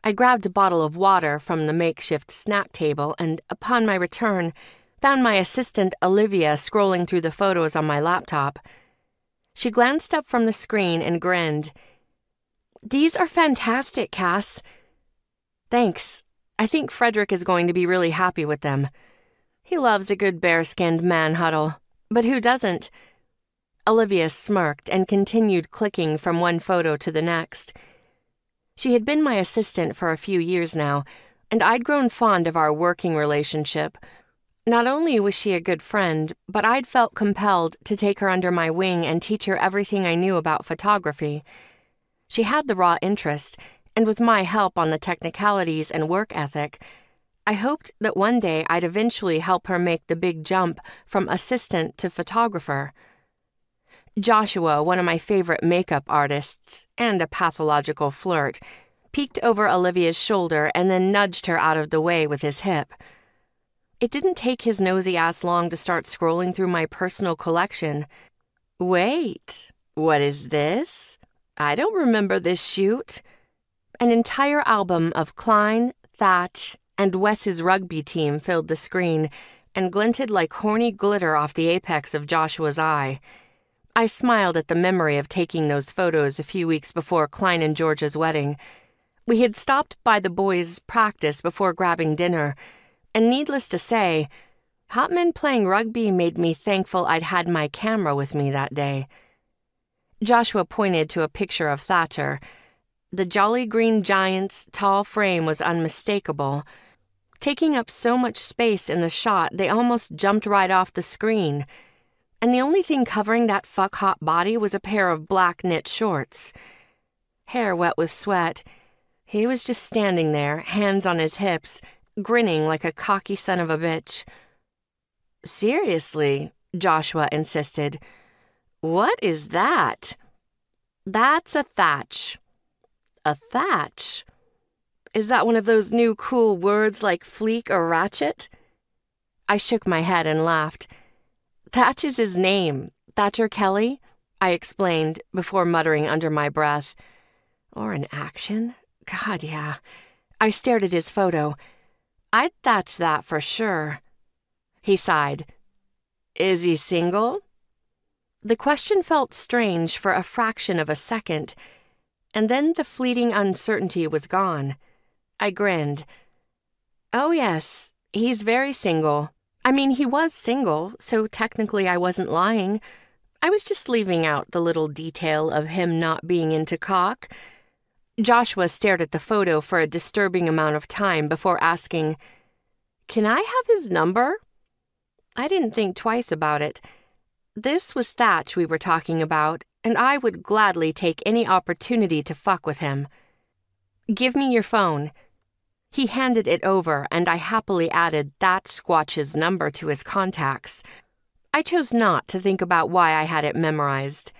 I grabbed a bottle of water from the makeshift snack table and, upon my return, found my assistant Olivia scrolling through the photos on my laptop. She glanced up from the screen and grinned. "These are fantastic, Cass." "Thanks. I think Frederick is going to be really happy with them. He loves a good bare-skinned man huddle, but who doesn't?" Olivia smirked and continued clicking from one photo to the next. She had been my assistant for a few years now, and I'd grown fond of our working relationship. Not only was she a good friend, but I'd felt compelled to take her under my wing and teach her everything I knew about photography. She had the raw interest, and with my help on the technicalities and work ethic, I hoped that one day I'd eventually help her make the big jump from assistant to photographer. Joshua, one of my favorite makeup artists, and a pathological flirt, peeked over Olivia's shoulder and then nudged her out of the way with his hip. It didn't take his nosy ass long to start scrolling through my personal collection. "Wait, what is this? I don't remember this shoot." An entire album of Klein, Thatch, and Wes's rugby team filled the screen and glinted like horny glitter off the apex of Joshua's eye. I smiled at the memory of taking those photos a few weeks before Klein and Georgia's wedding. We had stopped by the boys' practice before grabbing dinner, and needless to say, hot men playing rugby made me thankful I'd had my camera with me that day. Joshua pointed to a picture of Thatcher. The Jolly Green Giant's tall frame was unmistakable. Taking up so much space in the shot, they almost jumped right off the screen. And the only thing covering that fuck-hot body was a pair of black knit shorts. Hair wet with sweat, he was just standing there, hands on his hips, grinning like a cocky son of a bitch. "Seriously," Joshua insisted. "What is that?" "That's a thatch." "A thatch? Is that one of those new cool words like fleek or ratchet?" I shook my head and laughed. "Thatch is his name. Thatcher Kelly," I explained before muttering under my breath. "Or an action? God, yeah." I stared at his photo. "I'd thatch that for sure." He sighed. "Is he single?" The question felt strange for a fraction of a second, and then the fleeting uncertainty was gone. I grinned. "Oh yes, he's very single. I mean, he was single, so technically I wasn't lying. I was just leaving out the little detail of him not being into cock." Joshua stared at the photo for a disturbing amount of time before asking, "Can I have his number?" I didn't think twice about it. This was Thatch we were talking about, and I would gladly take any opportunity to fuck with him. "Give me your phone." He handed it over, and I happily added Thatch Squatch's number to his contacts. I chose not to think about why I had it memorized.